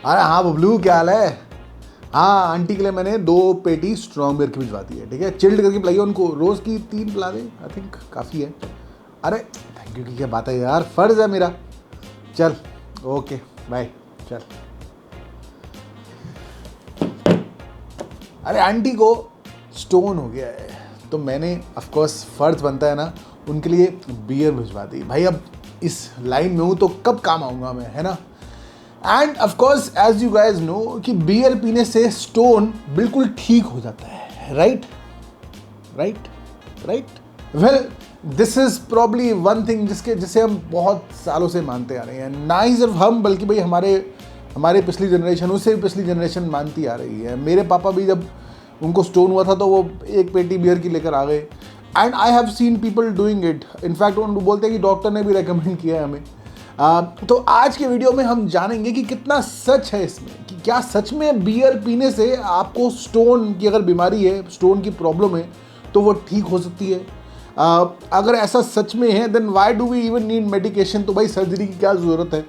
अरे हाँ बबलू, क्या हाल है? हाँ, आंटी के लिए मैंने 2 पेटी स्ट्रॉन्ग बियर की भिजवा दी है। ठीक है, चिल्ड करके पिलाइए उनको, रोज़ की 3 पिला दे, आई थिंक काफ़ी है। अरे थैंक यू की क्या बात है यार, फ़र्ज़ है मेरा। चल ओके बाय। चल। अरे आंटी को स्टोन हो गया है, तो मैंने ऑफकोर्स फ़र्ज़ बनता है ना उनके लिए बियर भिजवा दी। भाई अब इस लाइन में हूँ तो कब काम आऊँगा मैं, है ना। And of course as you guys know कि बियर पीने से स्टोन बिल्कुल ठीक हो जाता है, right right right. Well this is probably one thing जिसे हम बहुत सालों से मानते आ रहे हैं, ना ही सिर्फ हम बल्कि भाई हमारे हमारे पिछली जनरेशन, उससे भी पिछली जनरेशन मानती आ रही है। मेरे पापा भी जब उनको स्टोन हुआ था तो वो 1 पेटी बियर की लेकर आ गए। And I have seen people doing it. In fact वो बोलते हैं कि डॉक्टर ने भी रेकमेंड किया है हमें। तो आज के वीडियो में हम जानेंगे कि कितना सच है इसमें, कि क्या सच में बियर पीने से आपको स्टोन की अगर बीमारी है, स्टोन की प्रॉब्लम है, तो वो ठीक हो सकती है। अगर ऐसा सच में है then why do we even need medication. तो भाई सर्जरी की क्या ज़रूरत है,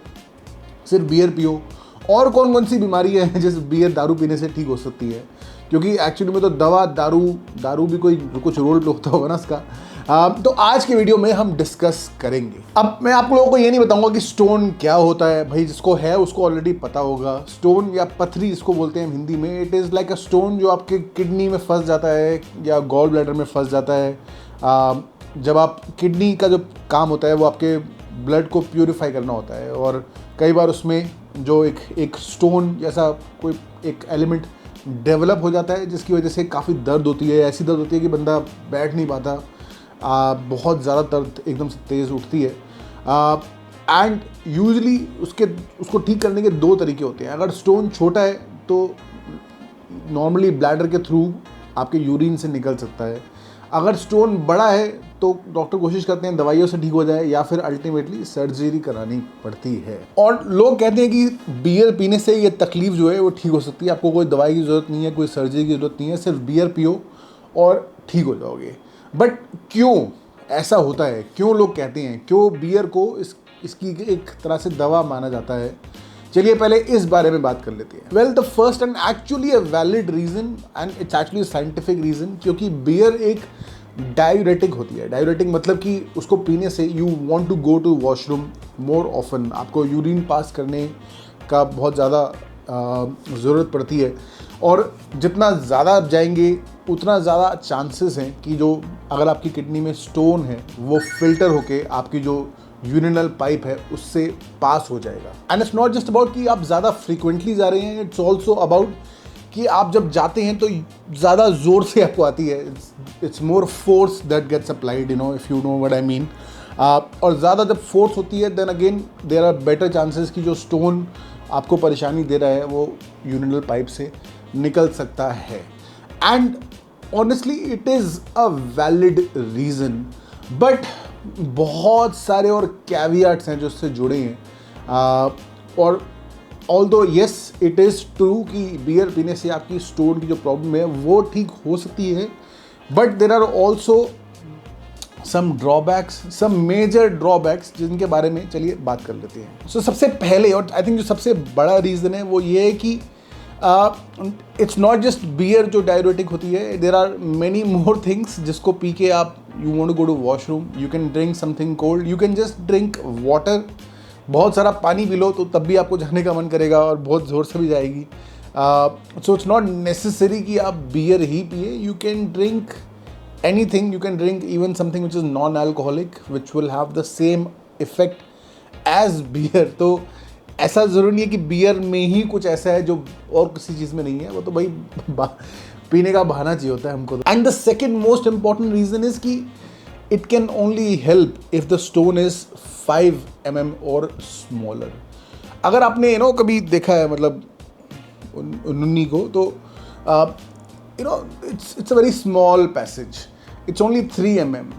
सिर्फ बियर पियो। और कौन कौन सी बीमारी है जिस बियर दारू पीने से ठीक हो सकती है, क्योंकि एक्चुअली में तो दवा दारू दारू भी कोई कुछ रोल होता होगा ना इसका। तो आज के वीडियो में हम डिस्कस करेंगे। अब मैं आप लोगों को ये नहीं बताऊंगा कि स्टोन क्या होता है, भाई जिसको है उसको ऑलरेडी पता होगा। स्टोन या पथरी जिसको बोलते हैं हिंदी में, it is like a stone जो आपके किडनी में फंस जाता है या गॉल ब्लैडर में फंस जाता है। जब आप किडनी का जो काम होता है वो आपके ब्लड को प्यूरिफाई करना होता है, और कई बार उसमें जो एक स्टोन जैसा कोई एक एलिमेंट डेवलप हो जाता है, जिसकी वजह से काफ़ी दर्द होती है। ऐसी दर्द होती है कि बंदा बैठ नहीं पाता, बहुत ज़्यादा दर्द एकदम से तेज़ उठती है। एंड यूजली उसको ठीक करने के 2 तरीके होते हैं। अगर स्टोन छोटा है तो नॉर्मली ब्लैडर के थ्रू आपके यूरिन से निकल सकता है। अगर स्टोन बड़ा है तो डॉक्टर कोशिश करते हैं दवाइयों से ठीक हो जाए, या फिर अल्टीमेटली सर्जरी करानी पड़ती है। और लोग कहते हैं कि बियर पीने से ये तकलीफ जो है वो ठीक हो सकती है, आपको कोई दवाई की ज़रूरत नहीं है, कोई सर्जरी की ज़रूरत नहीं है, सिर्फ बियर पियो और ठीक हो जाओगे। बट क्यों ऐसा होता है, क्यों लोग कहते हैं, क्यों बियर को इसकी एक तरह से दवा माना जाता है? चलिए पहले इस बारे में बात कर लेते हैं। Well the first and actually a valid reason, and it's actually scientific reason, क्योंकि बियर एक डायूरेटिक होती है। डायूरेटिक मतलब कि उसको पीने से you want to go to washroom more often, आपको यूरिन पास करने का बहुत ज़्यादा ज़रूरत पड़ती है। और जितना ज़्यादा आप जाएंगे उतना ज़्यादा चांसेस हैं कि जो अगर आपकी किडनी में स्टोन है वो फिल्टर होके आपकी जो यूरिनल पाइप है उससे पास हो जाएगा। And it's not just about कि आप ज़्यादा फ्रीक्वेंटली जा रहे हैं, इट्स ऑल्सो अबाउट कि आप जब जाते हैं तो ज़्यादा ज़ोर से आपको आती है। It's more force that gets applied, you know, if you know what I mean. और ज़्यादा जब फोर्स होती है then again there are better chances कि जो स्टोन आपको परेशानी दे रहा है वो यूरिनल पाइप से निकल सकता है। And honestly it is a valid reason, but बहुत सारे और कैवियाट्स हैं जो इससे जुड़े हैं। और although yes it is true कि बियर पीने से आपकी स्टोन की जो प्रॉब्लम है वो ठीक हो सकती है, but there are also some drawbacks, some major drawbacks, जिनके बारे में चलिए बात कर लेते हैं। सो सबसे पहले और आई थिंक जो सबसे बड़ा रीज़न है वो ये है कि इट्स नॉट जस्ट बियर जो डायूरेटिक होती है, there are many more things जिसको पी के आप you want to go to washroom, you can drink something cold, you can just drink water. बहुत सारा पानी पी लो तो तब भी आपको जाने का मन करेगा और बहुत ज़ोर से भी जाएगी। सो इट्स नॉट नेसेसरी कि आप बियर ही पिए, you can drink anything, you can drink even something which is non-alcoholic which will have the same effect as beer। तो ऐसा ज़रूरी नहीं है कि बियर में ही कुछ ऐसा है जो और किसी चीज़ में नहीं है, वो तो भाई पीने का बहाना चाहिए होता है हमको। And the second most important reason is कि it can only help if the stone is 5 mm और स्मॉलर। अगर आपने कभी देखा है मतलब उन्नी को, तो it's a very small passage, it's only 3 mm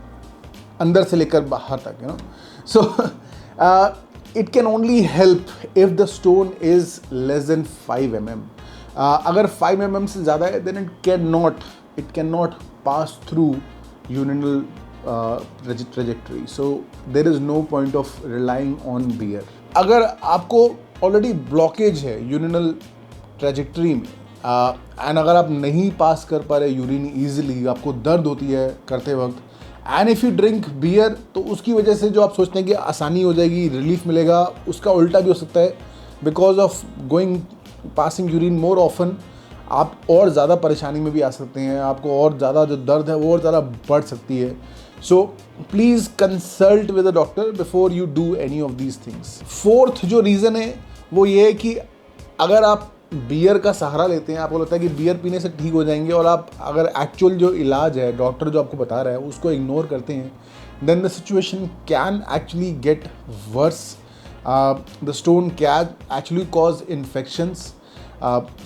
अंदर से लेकर बाहर तक, so it can only help if the stone is less than 5 mm। अगर 5 mm से ज़्यादा है then it cannot pass through urinal trajectory, so there is no point of relying on beer। अगर आपको ऑलरेडी ब्लॉकेज है urinal trajectory में and अगर आप नहीं पास कर पा रहे यूरिन ईजिली, आपको दर्द होती है करते वक्त, and if you drink beer, तो उसकी वजह से जो आप सोचते हैं कि आसानी हो जाएगी, रिलीफ मिलेगा, उसका उल्टा भी हो सकता है। Because of going passing urine more often आप और ज़्यादा परेशानी में भी आ सकते हैं, आपको और ज़्यादा जो दर्द है वो और ज़्यादा बढ़ सकती है। So please consult with a doctor before you do any of these things. Fourth जो रीज़न है वो ये है कि अगर आप बियर का सहारा लेते हैं, आपको लगता है कि बियर पीने से ठीक हो जाएंगे, और आप अगर एक्चुअल जो इलाज है डॉक्टर जो आपको बता रहा है उसको इग्नोर करते हैं, then the situation can actually get worse. The stone can actually cause infections,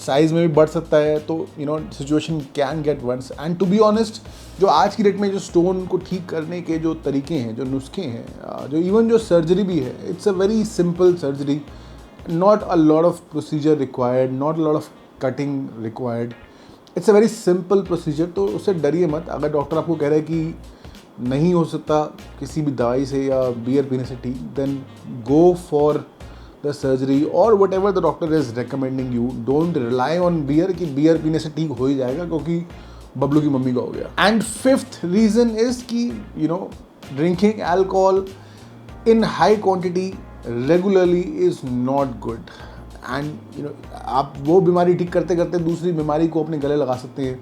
size में भी बढ़ सकता है, तो situation can get worse. And to be honest, जो आज की डेट में जो स्टोन को ठीक करने के जो तरीके हैं, जो नुस्खे हैं, जो इवन जो सर्जरी भी है, it's a very simple surgery, not a lot of procedure required, not a lot of cutting required, it's a very simple procedure। तो उससे डरिए मत। अगर डॉक्टर आपको कह रहा है कि नहीं हो सकता किसी भी दवाई से या बियर पीने से ठीक, then go for the surgery और whatever the doctor is recommending you. Don't rely on beer कि बियर पीने से ठीक हो ही जाएगा, क्योंकि बबलू की मम्मी का हो गया। एंड फिफ्थ रीज़न इज़ कि drinking alcohol in high quantity regularly is not good. And आप वो बीमारी ठीक करते करते दूसरी बीमारी को अपने गले लगा सकते हैं।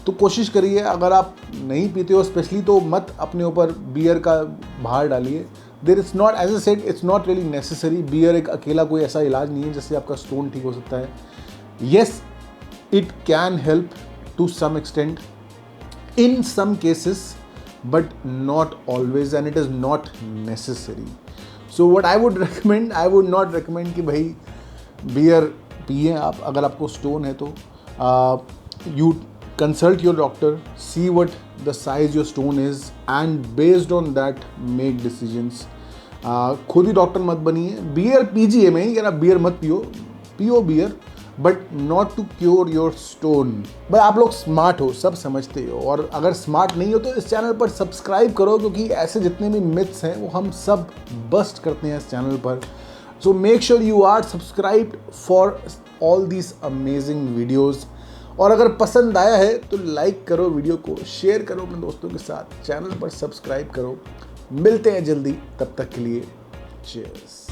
तो कोशिश करिए, अगर आप नहीं पीते हो स्पेशली, तो मत अपने ऊपर बियर का भार डालिए। There is not, as I said, it's not really necessary. Beer एक अकेला कोई ऐसा इलाज नहीं है जिससे आपका स्टोन ठीक हो सकता है। Yes, it can help to some extent in some cases, but not always, and it is not necessary. So what I would recommend, I would not recommend कि भाई बियर पिए आप। अगर आपको स्टोन है तो you consult your doctor, see what the size your stone is, and based on that make decisions. खुद ही doctor मत बनिए। बियर पीजिए, मैं नहीं कह रहा बियर मत पियो, पियो beer, but not to cure your stone. भाई आप लोग स्मार्ट हो, सब समझते हो, और अगर स्मार्ट नहीं हो तो इस चैनल पर सब्सक्राइब करो, क्योंकि ऐसे जितने भी मिथ्स हैं वो हम सब बस्ट करते हैं इस चैनल पर। So make sure you are subscribed for all these amazing videos. और अगर पसंद आया है तो लाइक करो, वीडियो को शेयर करो अपने दोस्तों के साथ, चैनल पर सब्सक्राइब करो। मिलते हैं जल्दी, तब तक के लिए चीयर्स।